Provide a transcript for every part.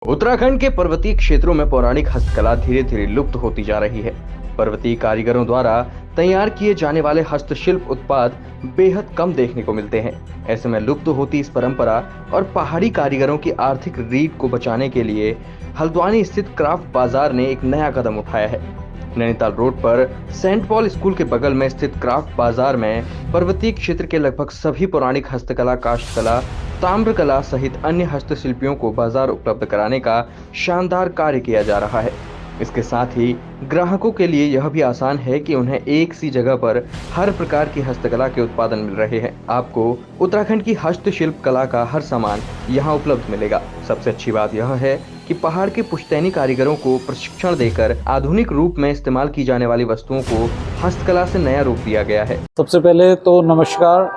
उत्तराखंड के पर्वतीय क्षेत्रों में पौराणिक हस्तकला धीरे धीरे लुप्त होती जा रही है। पर्वतीय कारीगरों द्वारा तैयार किए जाने वाले हस्तशिल्प उत्पाद बेहद कम देखने को मिलते हैं। ऐसे में लुप्त होती इस परंपरा और पहाड़ी कारीगरों की आर्थिक रीढ़ को बचाने के लिए हल्द्वानी स्थित क्राफ्ट बाजार ने एक नया कदम उठाया है। नैनीताल रोड पर सेंट पॉल स्कूल के बगल में स्थित क्राफ्ट बाजार में पर्वतीय क्षेत्र के लगभग सभी पौराणिक हस्तकला, काष्ठकला, ताम्रकला सहित अन्य हस्तशिल्पियों को बाजार उपलब्ध कराने का शानदार कार्य किया जा रहा है। इसके साथ ही ग्राहकों के लिए यह भी आसान है कि उन्हें एक सी जगह पर हर प्रकार की हस्तकला के उत्पादन मिल रहे हैं। आपको उत्तराखंड की हस्तशिल्प कला का हर सामान यहाँ उपलब्ध मिलेगा। सबसे अच्छी बात यह है कि पहाड़ के पुश्तैनी कारीगरों को प्रशिक्षण देकर आधुनिक रूप में इस्तेमाल की जाने वाली वस्तुओं को हस्तकला से नया रूप दिया गया है। सबसे पहले तो नमस्कार,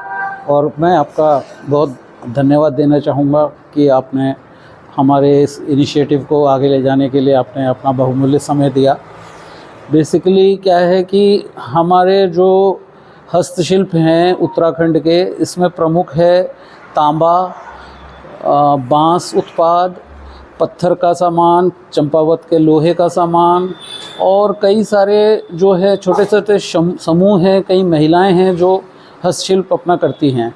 और मैं आपका बहुत धन्यवाद देना चाहूँगा कि आपने हमारे इस इनिशिएटिव को आगे ले जाने के लिए आपने अपना बहुमूल्य समय दिया। बेसिकली क्या है कि हमारे जो हस्तशिल्प हैं उत्तराखंड के, इसमें प्रमुख है तांबा, बांस उत्पाद, पत्थर का सामान, चंपावत के लोहे का सामान और कई सारे जो है छोटे छोटे समूह हैं, कई महिलाएं हैं जो हस्तशिल्प अपना करती हैं।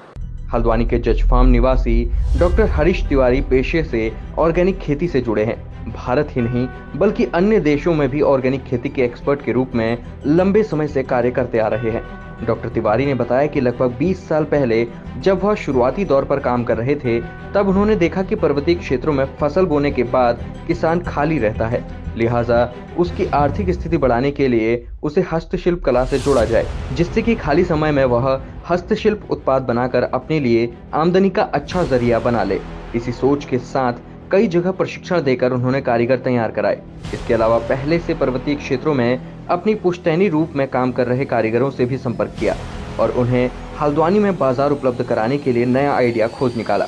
हल्द्वानी के जज फार्म निवासी डॉक्टर हरीश तिवारी पेशे से ऑर्गेनिक खेती से जुड़े हैं। भारत ही नहीं बल्कि अन्य देशों में भी ऑर्गेनिक खेती के एक्सपर्ट के रूप में लंबे समय से कार्य करते आ रहे हैं। डॉक्टर तिवारी ने बताया कि लगभग 20 साल पहले जब वह शुरुआती दौर पर काम कर रहे थे, तब उन्होंने देखा कि पर्वतीय क्षेत्रों में फसल बोने के बाद किसान खाली रहता है, लिहाजा उसकी आर्थिक स्थिति बढ़ाने के लिए उसे हस्तशिल्प कला से जोड़ा जाए, जिससे कि खाली समय में वह हस्तशिल्प उत्पाद बनाकर अपने लिए आमदनी का अच्छा जरिया बना ले। इसी सोच के साथ कई जगह प्रशिक्षण देकर उन्होंने कारीगर तैयार कराए। इसके अलावा पहले से पर्वतीय क्षेत्रों में अपनी पुश्तैनी रूप में काम कर रहे कारीगरों से भी संपर्क किया और उन्हें हल्द्वानी में बाजार उपलब्ध कराने के लिए नया आइडिया खोज निकाला।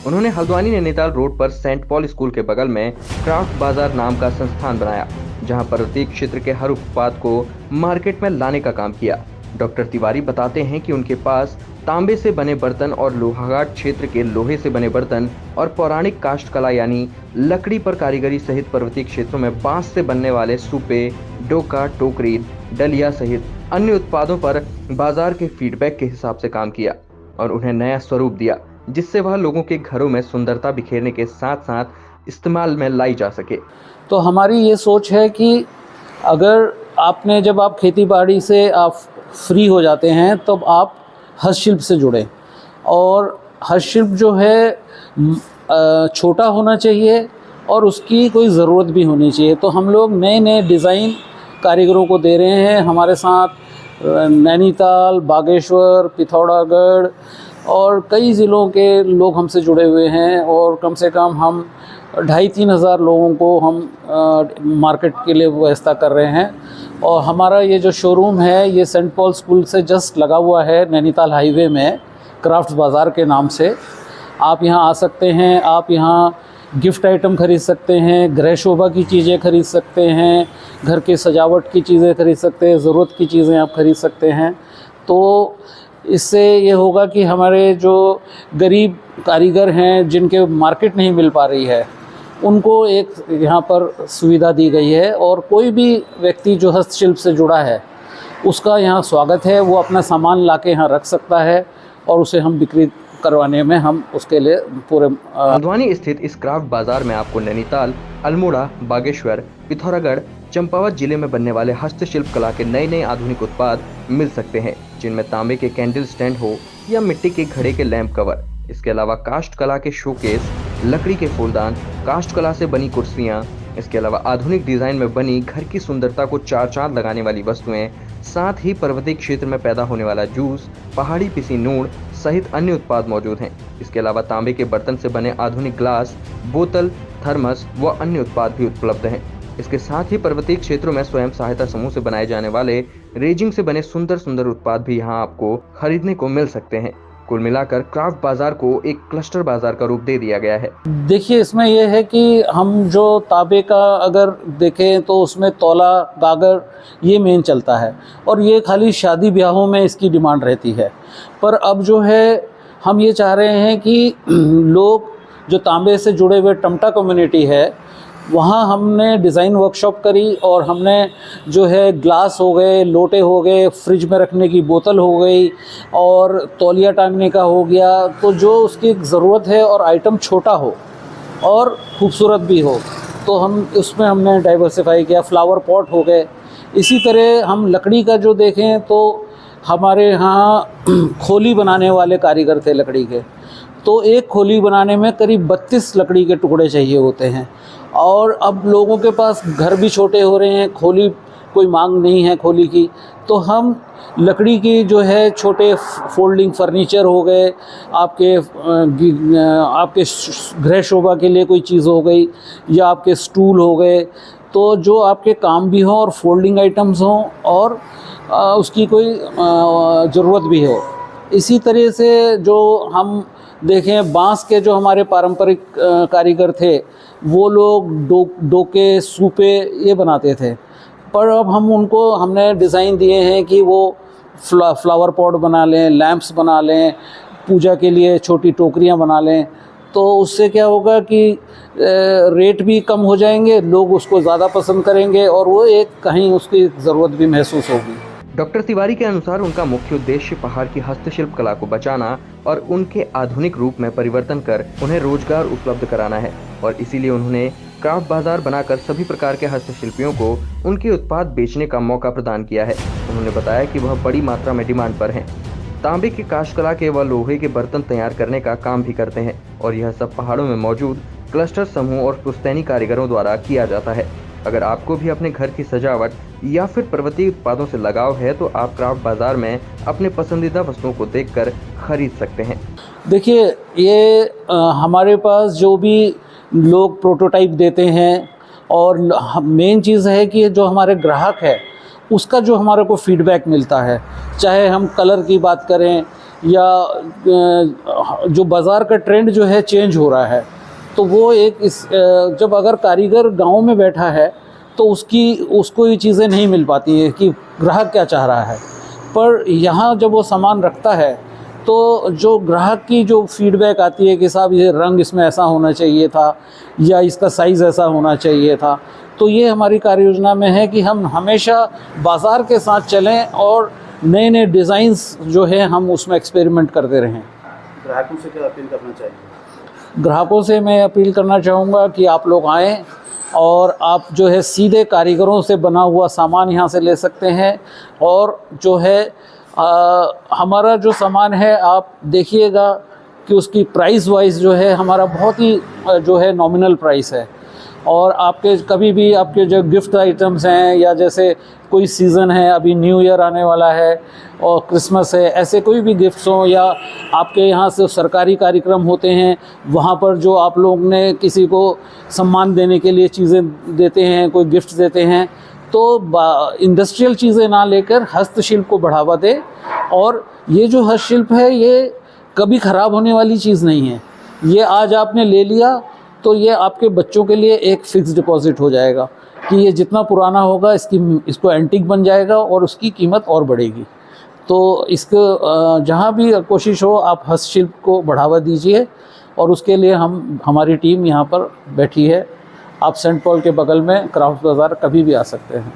उन्होंने हल्द्वानी नैनीताल रोड पर सेंट पॉल स्कूल के बगल में क्राफ्ट बाजार नाम का संस्थान बनाया, जहां पर्वतीय क्षेत्र के हर उत्पाद को मार्केट में लाने का काम किया। डॉक्टर तिवारी बताते हैं कि उनके पास तांबे से बने बर्तन और लोहाघाट क्षेत्र के लोहे से बने बर्तन और पौराणिक काष्ठकला यानी लकड़ी पर कारीगरी सहित पर्वतीय क्षेत्रों में बांस से बनने वाले सूपे, डोका, टोकरी, डलिया सहित अन्य उत्पादों पर बाजार के फीडबैक के हिसाब से काम किया और उन्हें नया स्वरूप दिया, जिससे वह लोगों के घरों में सुंदरता बिखेरने के साथ साथ इस्तेमाल में लाई जा सके। तो हमारी ये सोच है कि अगर आपने जब आप खेती बाड़ी से आप फ्री हो जाते हैं तब तो आप हस्तशिल्प से जुड़ें, और हस्तशिल्प जो है छोटा होना चाहिए और उसकी कोई ज़रूरत भी होनी चाहिए। तो हम लोग नए नए डिज़ाइन कारीगरों को दे रहे हैं। हमारे साथ नैनीताल, बागेश्वर, पिथौरागढ़ और कई ज़िलों के लोग हमसे जुड़े हुए हैं और कम से कम हम 2,500-3 हज़ार लोगों को हम मार्केट के लिए व्यवस्था कर रहे हैं। और हमारा ये जो शोरूम है ये सेंट पॉल स्कूल से जस्ट लगा हुआ है, नैनीताल हाईवे में, क्राफ्ट बाज़ार के नाम से। आप यहाँ आ सकते हैं, आप यहाँ गिफ्ट आइटम खरीद सकते हैं, गृह शोभा की चीज़ें खरीद सकते हैं, घर के सजावट की चीज़ें खरीद सकते हैं, ज़रूरत की चीज़ें आप खरीद सकते हैं। तो इससे ये होगा कि हमारे जो गरीब कारीगर हैं जिनके मार्केट नहीं मिल पा रही है, उनको एक यहाँ पर सुविधा दी गई है और कोई भी व्यक्ति जो हस्तशिल्प से जुड़ा है उसका यहाँ स्वागत है। वो अपना सामान लाके यहाँ रख सकता है और उसे हम बिक्री करवाने में हम उसके लिए पूरे हल्द्वानी स्थित इस क्राफ्ट बाजार में आपको नैनीताल, अल्मोड़ा, बागेश्वर, पिथौरागढ़, चंपावत जिले में बनने वाले हस्तशिल्प कला के नए नए आधुनिक उत्पाद मिल सकते हैं, जिनमें तांबे के कैंडल स्टैंड हो या मिट्टी के घड़े के लैंप कवर। इसके अलावा काष्ठ कला के शोकेस, लकड़ी के फूलदान, काष्ठ कला से बनी कुर्सियां, इसके अलावा आधुनिक डिजाइन में बनी घर की सुंदरता को चार चांद लगाने वाली वस्तुएं, साथ ही पर्वतीय क्षेत्र में पैदा होने वाला जूस, पहाड़ी पिसी नूड़ सहित अन्य उत्पाद मौजूद हैं। इसके अलावा तांबे के बर्तन से बने आधुनिक ग्लास, बोतल, थर्मस व अन्य उत्पाद भी उपलब्ध हैं। इसके साथ ही पर्वतीय क्षेत्रों में स्वयं सहायता समूह से बनाए जाने वाले रेजिंग से बने सुंदर सुंदर उत्पाद भी यहाँ आपको खरीदने को मिल सकते हैं। कुल मिलाकर क्राफ्ट बाजार को एक क्लस्टर बाजार का रूप दे दिया गया है। देखिए, इसमें यह है कि हम जो तांबे का अगर देखें तो उसमें तौला, गागर ये मेन चलता है और ये खाली शादी ब्याहों में इसकी डिमांड रहती है। पर अब जो है हम ये चाह रहे हैं कि लोग जो तांबे से जुड़े हुए टमटा कम्युनिटी है वहाँ हमने डिज़ाइन वर्कशॉप करी और हमने जो है ग्लास हो गए, लोटे हो गए, फ्रिज में रखने की बोतल हो गई और तौलिया टांगने का हो गया, तो जो उसकी ज़रूरत है और आइटम छोटा हो और खूबसूरत भी हो, तो हम उसमें हमने डाइवर्सिफाई किया। फ्लावर पॉट हो गए। इसी तरह हम लकड़ी का जो देखें तो हमारे यहाँ खोली बनाने वाले कारीगर थे लकड़ी के, तो एक खोली बनाने में करीब 32 लकड़ी के टुकड़े चाहिए होते हैं। और अब लोगों के पास घर भी छोटे हो रहे हैं, खोली कोई मांग नहीं है खोली की, तो हम लकड़ी की जो है छोटे फोल्डिंग फर्नीचर हो गए, आपके गृह शोभा के लिए कोई चीज़ हो गई या आपके स्टूल हो गए, तो जो आपके काम भी हों और फोल्डिंग आइटम्स हों और उसकी कोई ज़रूरत भी हो। इसी तरह से जो हम देखें, बांस के जो हमारे पारंपरिक कारीगर थे, वो लोग डोके, सूपे ये बनाते थे, पर अब हमने डिज़ाइन दिए हैं कि वो फ्लावर पॉट बना लें, लैंप्स बना लें, पूजा के लिए छोटी टोकरियां बना लें। तो उससे क्या होगा कि रेट भी कम हो जाएंगे, लोग उसको ज़्यादा पसंद करेंगे और वो एक कहीं उसकी ज़रूरत भी महसूस होगी। डॉक्टर तिवारी के अनुसार उनका मुख्य उद्देश्य पहाड़ की हस्तशिल्प कला को बचाना और उनके आधुनिक रूप में परिवर्तन कर उन्हें रोजगार उपलब्ध कराना है, और इसीलिए उन्होंने क्राफ्ट बाजार बनाकर सभी प्रकार के हस्तशिल्पियों को उनके उत्पाद बेचने का मौका प्रदान किया है। उन्होंने बताया कि वह बड़ी मात्रा में डिमांड पर हैं। तांबे की काष्ठकला के व लोहे के बर्तन तैयार करने का काम भी करते हैं, और यह सब पहाड़ों में मौजूद क्लस्टर समूह और पुश्तैनी कारीगरों द्वारा किया जाता है। अगर आपको भी अपने घर की सजावट या फिर पर्वतीय उत्पादों से लगाव है तो आप क्राफ्ट बाजार में अपने पसंदीदा वस्तुओं को देखकर खरीद सकते हैं। देखिए, ये हमारे पास जो भी लोग प्रोटोटाइप देते हैं, और मेन चीज़ है कि जो हमारे ग्राहक है उसका जो हमारे को फीडबैक मिलता है, चाहे हम कलर की बात करें या जो बाज़ार का ट्रेंड जो है चेंज हो रहा है, तो वो जब अगर कारीगर गांव में बैठा है तो उसको ये चीज़ें नहीं मिल पाती है कि ग्राहक क्या चाह रहा है, पर यहाँ जब वो सामान रखता है तो जो ग्राहक की जो फीडबैक आती है कि साहब ये रंग इसमें ऐसा होना चाहिए था या इसका साइज़ ऐसा होना चाहिए था, तो ये हमारी कार्य योजना में है कि हम हमेशा बाज़ार के साथ चलें और नए नए डिज़ाइंस जो है हम उसमें एक्सपेरिमेंट करते रहें। ग्राहकों से क्या अपील करना चाहिए? ग्राहकों से मैं अपील करना चाहूँगा कि आप लोग आएँ और आप जो है सीधे कारीगरों से बना हुआ सामान यहाँ से ले सकते हैं, और जो है हमारा जो सामान है आप देखिएगा कि उसकी प्राइस वाइज जो है हमारा बहुत ही जो है नॉमिनल प्राइस है, और आपके कभी भी आपके जो गिफ्ट आइटम्स हैं या जैसे कोई सीज़न है, अभी न्यू ईयर आने वाला है और क्रिसमस है, ऐसे कोई भी गिफ्ट्स हों या आपके यहाँ से सरकारी कार्यक्रम होते हैं, वहाँ पर जो आप लोग ने किसी को सम्मान देने के लिए चीज़ें देते हैं, कोई गिफ्ट देते हैं, तो इंडस्ट्रियल चीज़ें ना लेकर हस्तशिल्प को बढ़ावा दें। और ये जो हस्तशिल्प है ये कभी ख़राब होने वाली चीज़ नहीं है। ये आज आपने ले लिया तो ये आपके बच्चों के लिए एक फ़िक्स डिपॉज़िट हो जाएगा कि ये जितना पुराना होगा इसको एंटीक बन जाएगा और उसकी कीमत और बढ़ेगी। तो इसको जहाँ भी कोशिश हो आप हस्तशिल्प को बढ़ावा दीजिए, और उसके लिए हमारी टीम यहाँ पर बैठी है। आप सेंट पॉल के बगल में क्राफ्ट बाज़ार कभी भी आ सकते हैं।